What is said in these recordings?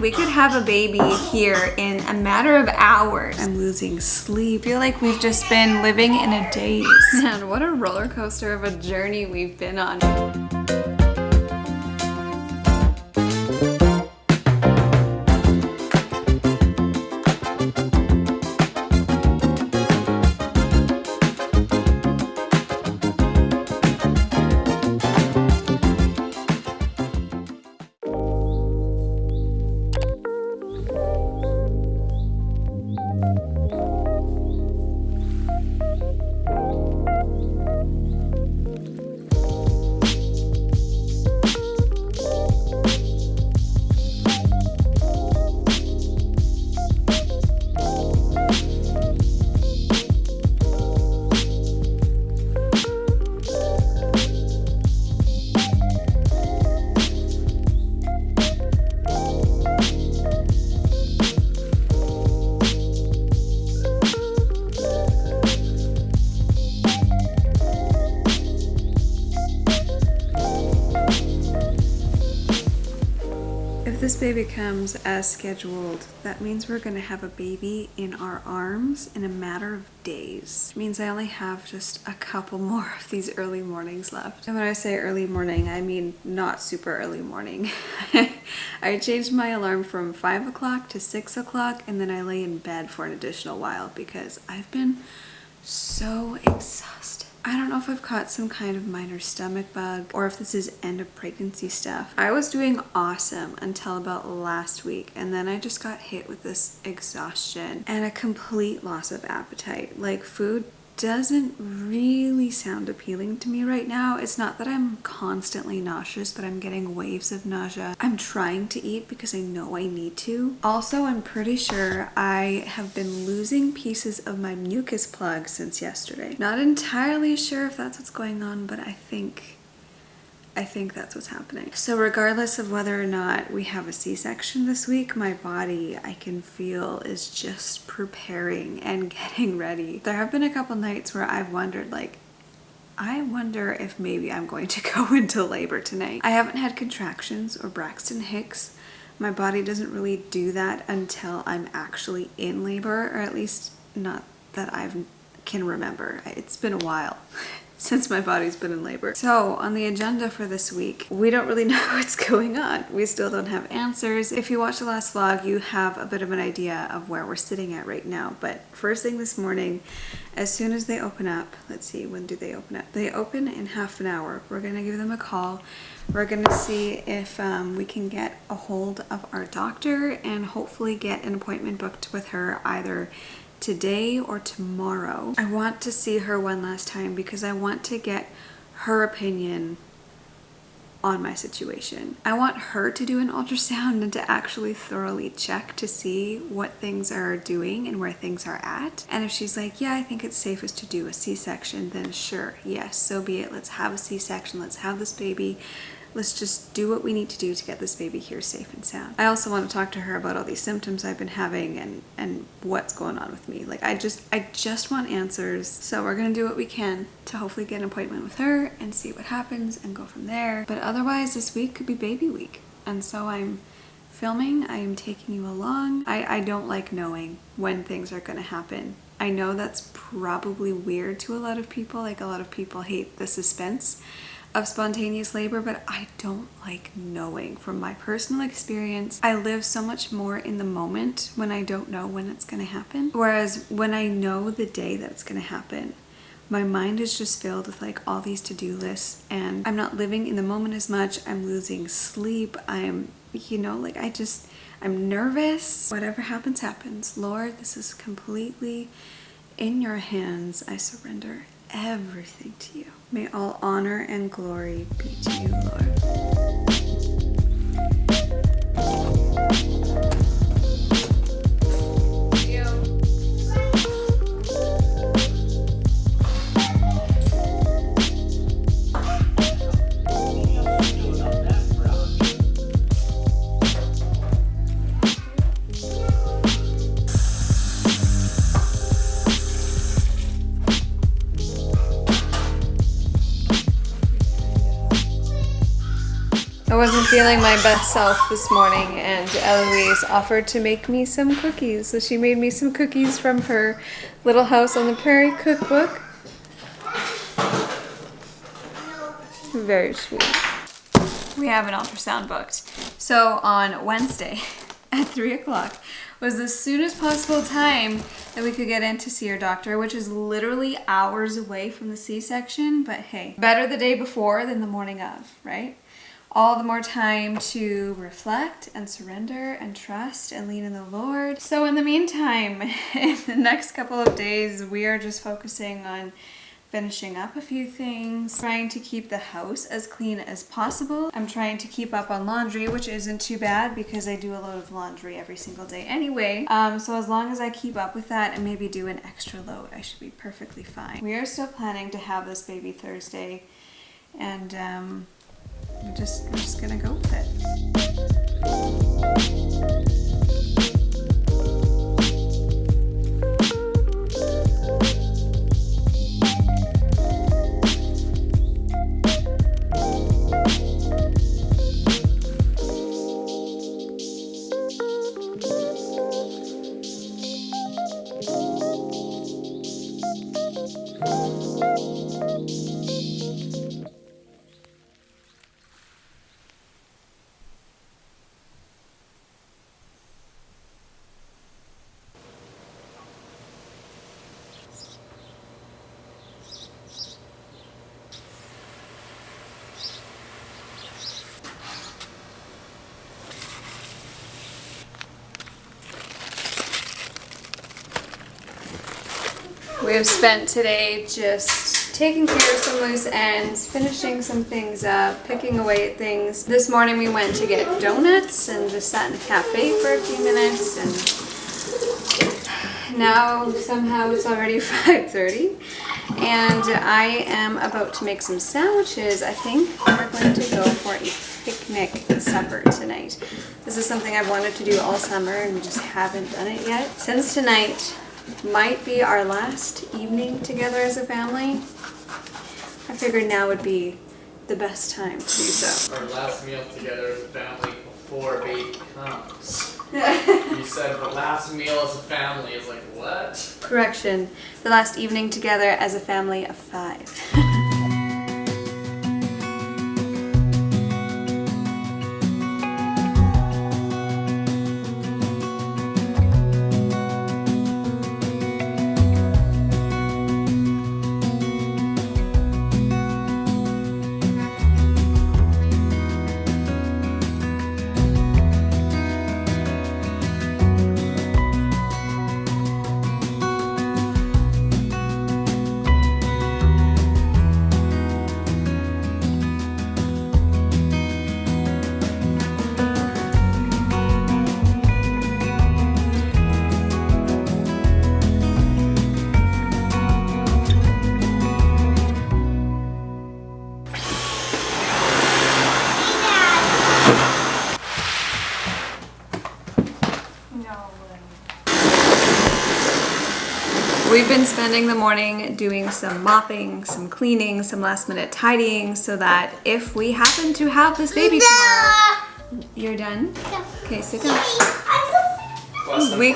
We could have a baby here in a matter of hours. I'm losing sleep. I feel like we've just been living in a daze. Man, what a roller coaster of a journey we've been on. If this baby comes as scheduled, that means we're gonna have a baby in our arms in a matter of days. It means I only have just a couple more of these early mornings left. And when I say early morning, I mean not super early morning. I changed my alarm from 5 o'clock to 6 o'clock, and then I lay in bed for an additional while because I've been so exhausted. I don't know if I've caught some kind of minor stomach bug or if this is end of pregnancy stuff. I was doing awesome until about last week, and then I just got hit with this exhaustion and a complete loss of appetite. Like, food doesn't really sound appealing to me right now. It's not that I'm constantly nauseous, but I'm getting waves of nausea. I'm trying to eat because I know I need to. Also, I'm pretty sure I have been losing pieces of my mucus plug since yesterday. Not entirely sure if that's what's going on, but I think that's what's happening. So regardless of whether or not we have a C-section this week, my body, I can feel, is just preparing and getting ready. There have been a couple nights where I've wondered, like, I wonder if maybe I'm going to go into labor tonight. I haven't had contractions or Braxton Hicks. My body doesn't really do that until I'm actually in labor, or at least not that I can remember. It's been a while since my body's been in labor. So on the agenda for this week, we don't really know what's going on. We still don't have answers. If you watched the last vlog, you have a bit of an idea of where we're sitting at right now. But first thing this morning, as soon as they open up, let's see, when do they open up? They open in half an hour. We're gonna give them a call. We're gonna see if we can get a hold of our doctor and hopefully get an appointment booked with her either today or tomorrow. I want to see her one last time because I want to get her opinion on my situation. I want her to do an ultrasound and to actually thoroughly check to see what things are doing and where things are at. And if she's like, yeah, I think it's safest to do a C-section, then sure, yes, so be it. Let's have a C-section, let's have this baby. Let's just do what we need to do to get this baby here safe and sound. I also want to talk to her about all these symptoms I've been having and what's going on with me. Like, I just want answers. So we're gonna do what we can to hopefully get an appointment with her and see what happens and go from there. But otherwise, this week could be baby week. And so I'm filming, I am taking you along. I don't like knowing when things are gonna happen. I know that's probably weird to a lot of people. Like, a lot of people hate the suspense of spontaneous labor, but I don't like knowing. From my personal experience, I live so much more in the moment when I don't know when it's gonna happen. Whereas when I know the day that it's gonna happen, my mind is just filled with like all these to-do lists, and I'm not living in the moment as much. I'm losing sleep. I'm, you know, like I'm nervous. Whatever happens, happens. Lord, this is completely in your hands. I surrender everything to you. May all honor and glory be to you, Lord. feeling my best self this morning, and Eloise offered to make me some cookies. So she made me some cookies from her Little House on the Prairie cookbook. Very sweet. We have an ultrasound booked. So on Wednesday at 3 o'clock was the soonest possible time that we could get in to see our doctor, which is literally hours away from the C-section. But hey, better the day before than the morning of, right? All the more time to reflect and surrender and trust and lean in the Lord. So in the meantime, in the next couple of days, we are just focusing on finishing up a few things, trying to keep the house as clean as possible. I'm trying to keep up on laundry, which isn't too bad because I do a load of laundry every single day anyway. So as long as I keep up with that and maybe do an extra load, I should be perfectly fine. We are still planning to have this baby Thursday, and we're just gonna go with it. We have spent today just taking care of some loose ends, finishing some things up, picking away at things. This morning we went to get donuts and just sat in the cafe for a few minutes, and now somehow it's already 5:30 and I am about to make some sandwiches. I think we're going to go for a picnic supper tonight. This is something I've wanted to do all summer and we just haven't done it yet. Since tonight might be our last evening together as a family, I figured now would be the best time to do so. Our last meal together as a family before baby comes. You said the last meal as a family is like, what? Correction, the last evening together as a family of 5. We've been spending the morning doing some mopping, some cleaning, some last minute tidying so that if we happen to have this baby tomorrow... You're done? Yeah. Okay, sit down. We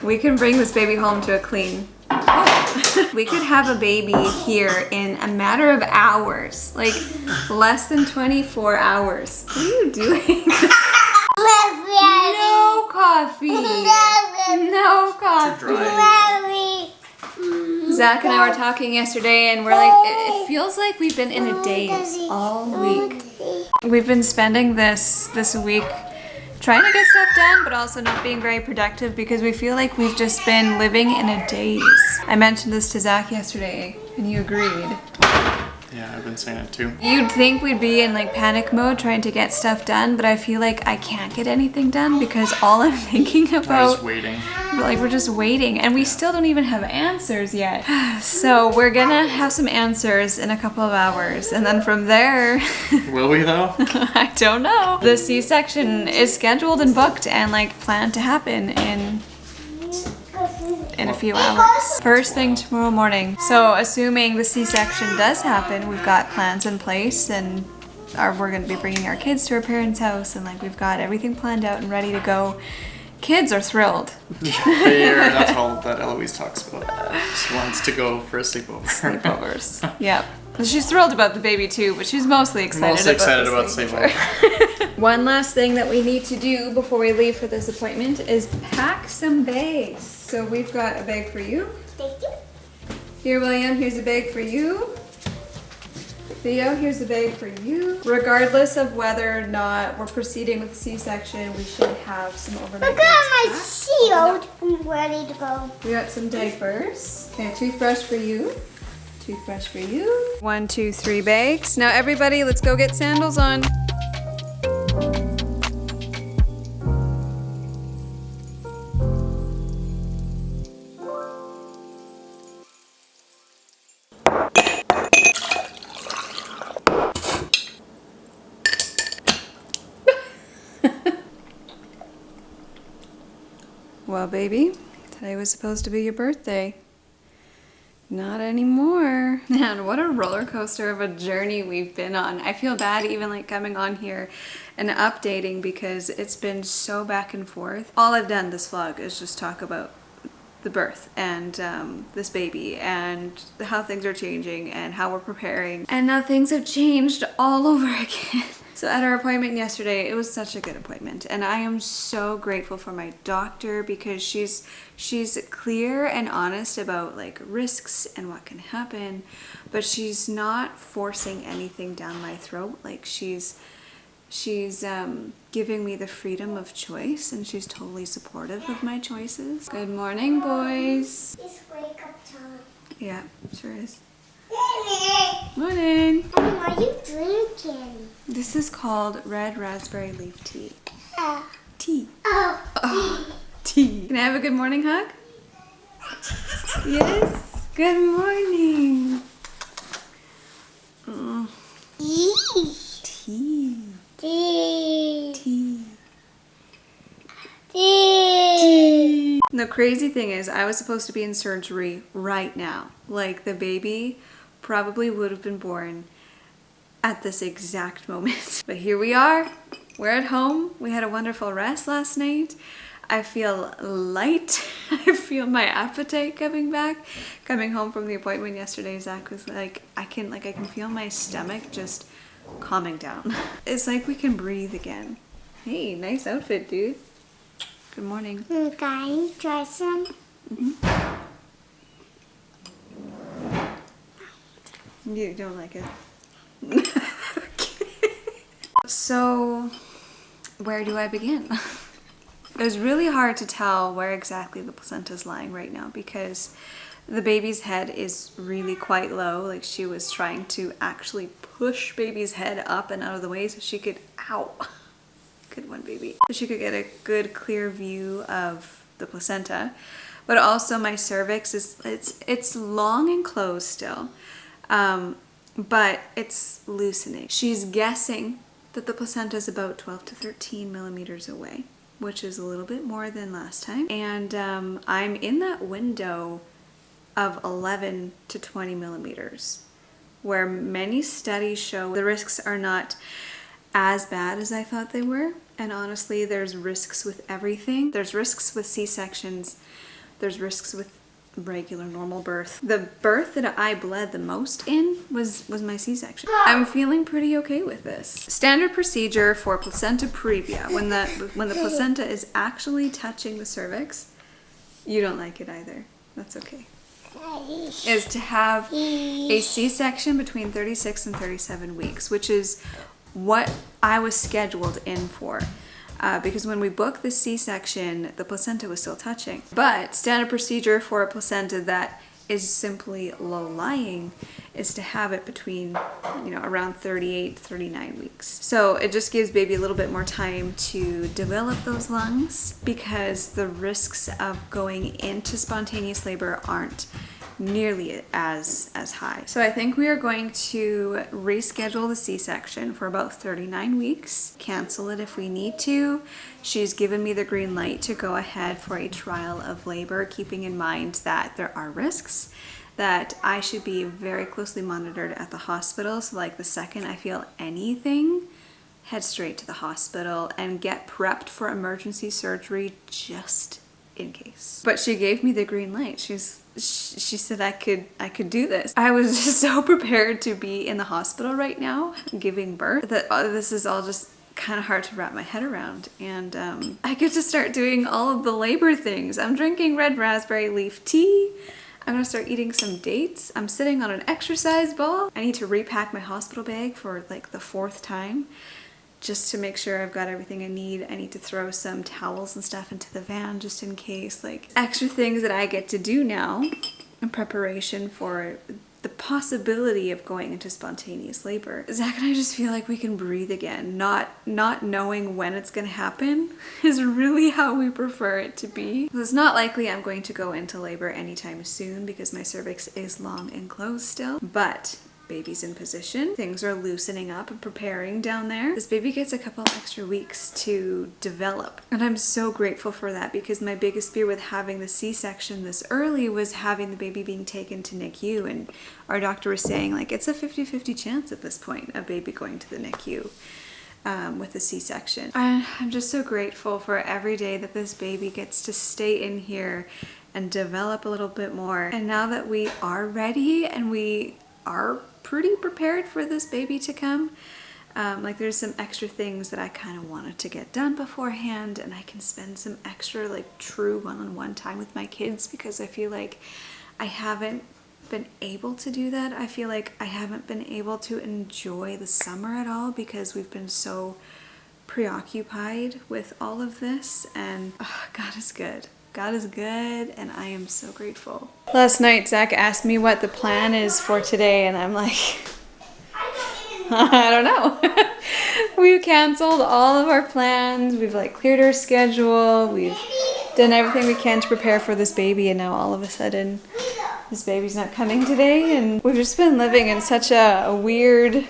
We can bring this baby home to a clean. We could have a baby here in a matter of hours, like less than 24 hours. What are you doing? No coffee. No coffee. Zach and I were talking yesterday and we're like, it feels like we've been in a daze all week. We've been spending this week trying to get stuff done, but also not being very productive because we feel like we've just been living in a daze. I mentioned this to Zach yesterday and you agreed. Yeah, I've been saying it too. You'd think we'd be in like panic mode trying to get stuff done, but I feel like I can't get anything done because all I'm thinking about... I'm just waiting. Like we're just waiting and we still don't even have answers yet. So we're gonna have some answers in a couple of hours and then from there... Will we though? I don't know. The C-section is scheduled and booked and like planned to happen in a few hours. First thing tomorrow morning. So assuming the C-section does happen, we've got plans in place and we're going to be bringing our kids to our parents' house, and like we've got everything planned out and ready to go. Kids are thrilled. Yeah, that's all that Eloise talks about. She wants to go for a sleepover. Sleepovers. Yep. She's thrilled about the baby too, but she's mostly excited about sleepover. One last thing that we need to do before we leave for this appointment is pack some bags. So we've got a bag for you. Thank you. Here, William, here's a bag for you. Theo, here's a bag for you. Regardless of whether or not we're proceeding with C-section, we should have some overnight I got my bags shield. I'm ready to go. We got some diapers. Okay, a toothbrush for you. Toothbrush for you. 1, 2, 3 bags. Now everybody, let's go get sandals on. Well, baby, today was supposed to be your birthday. Not anymore. Man, what a roller coaster of a journey we've been on. I feel bad even like coming on here and updating because it's been so back and forth. All I've done this vlog is just talk about the birth and this baby and how things are changing and how we're preparing. And now things have changed all over again. So at our appointment yesterday, it was such a good appointment, and I am so grateful for my doctor because she's clear and honest about like risks and what can happen, but she's not forcing anything down my throat. Like she's giving me the freedom of choice, and she's totally supportive of my choices. Good morning, boys. It's wake up time. Yeah, sure is. Mommy, Morning. what are you drinking? This is called red raspberry leaf tea. Tea. Oh. Tea. Can I have a good morning hug? Yes. Good morning. Tea. Tea. Tea. Tea. The crazy thing is, I was supposed to be in surgery right now. Like, the baby probably would have been born at this exact moment. But here we are. We're at home. We had a wonderful rest last night. I feel light. I feel my appetite coming back. Coming home from the appointment yesterday, Zach was like, I can feel my stomach just calming down. It's like we can breathe again. Hey, nice outfit, dude. Good morning. Can I try some? You don't like it. So, where do I begin? It was really hard to tell where exactly the placenta is lying right now because the baby's head is really quite low. Like she was trying to actually push baby's head up and out of the way so she could, ow, good one baby, so she could get a good clear view of the placenta. But also my cervix is, it's long and closed still, but it's loosening. She's guessing that the placenta is about 12 to 13 millimeters away, which is a little bit more than last time. And I'm in that window of 11 to 20 millimeters, where many studies show the risks are not as bad as I thought they were. And honestly, there's risks with everything. There's risks with C-sections. There's risks with regular normal birth. The birth that I bled the most in was my C-section. I'm feeling pretty okay with this. Standard procedure for placenta previa, when the placenta is actually touching the cervix, you don't like it either. That's okay. Is to have a C-section between 36 and 37 weeks, which is what I was scheduled in for. Because when we booked the C-section, the placenta was still touching. But standard procedure for a placenta that is simply low-lying is to have it between, around 38, 39 weeks. So it just gives baby a little bit more time to develop those lungs because the risks of going into spontaneous labor aren't nearly as high. So I think we are going to reschedule the C-section for about 39 weeks, cancel it if we need to. She's given me the green light to go ahead for a trial of labor, keeping in mind that there are risks that I should be very closely monitored at the hospital. So like the second I feel anything, head straight to the hospital and get prepped for emergency surgery just in case. But she gave me the green light. She said I could do this. I was just so prepared to be in the hospital right now giving birth that this is all just kind of hard to wrap my head around. And I get to start doing all of the labor things. I'm drinking red raspberry leaf tea. I'm gonna start eating some dates. I'm sitting on an exercise ball. I need to repack my hospital bag for like the 4th time just to make sure I've got everything I need. I need to throw some towels and stuff into the van just in case. Like extra things that I get to do now in preparation for the possibility of going into spontaneous labor. Zach and I just feel like we can breathe again. Not knowing when it's gonna happen is really how we prefer it to be. It's not likely I'm going to go into labor anytime soon because my cervix is long and closed still, but baby's in position. Things are loosening up and preparing down there. This baby gets a couple extra weeks to develop. And I'm so grateful for that because my biggest fear with having the C-section this early was having the baby being taken to NICU. And our doctor was saying like, it's a 50-50 chance at this point of baby going to the NICU with a C-section. I'm just so grateful for every day that this baby gets to stay in here and develop a little bit more. And now that we are ready and we are pretty prepared for this baby to come. Like there's some extra things that I kind of wanted to get done beforehand, and I can spend some extra like true one-on-one time with my kids because I feel like I haven't been able to do that. I feel like I haven't been able to enjoy the summer at all because we've been so preoccupied with all of this, and God is good. God is good, and I am so grateful. Last night, Zach asked me what the plan is for today, and I'm like, I don't know. We've canceled all of our plans. We've like cleared our schedule. We've done everything we can to prepare for this baby, and now all of a sudden, this baby's not coming today, and we've just been living in such a weird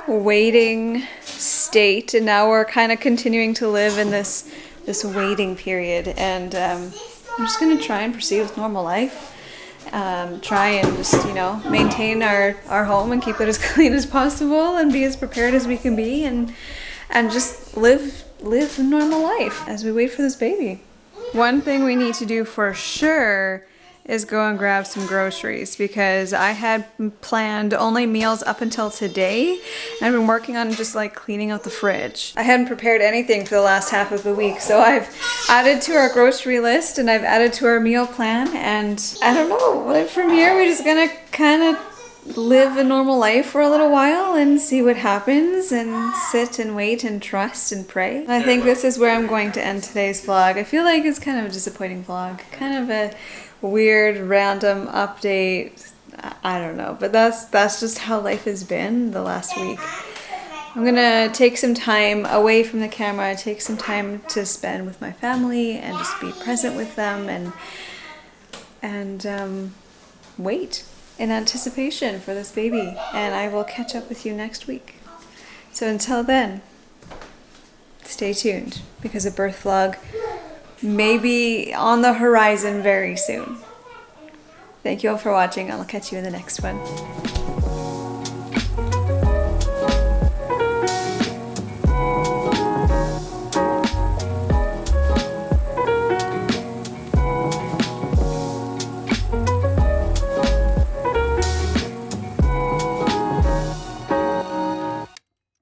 waiting state, and now we're kind of continuing to live in this waiting period, and I'm just gonna try and proceed with normal life. Try and just, you know, maintain our home and keep it as clean as possible and be as prepared as we can be, and just live a normal life as we wait for this baby. One thing we need to do for sure is go and grab some groceries because I had planned only meals up until today, and I've been working on just like cleaning out the fridge. I hadn't prepared anything for the last half of the week, so I've added to our grocery list and I've added to our meal plan, and I don't know, like from here we're just gonna kind of live a normal life for a little while and see what happens and sit and wait and trust and pray. I think this is where I'm going to end today's vlog. I feel like it's kind of a disappointing vlog, kind of a weird random update. I don't know, but that's just how life has been the last week. I'm gonna take some time away from the camera, take some time to spend with my family and just be present with them and wait in anticipation for this baby, and I will catch up with you next week. So until then, stay tuned because a birth vlog may be on the horizon very soon. Thank you all for watching. I'll catch you in the next one.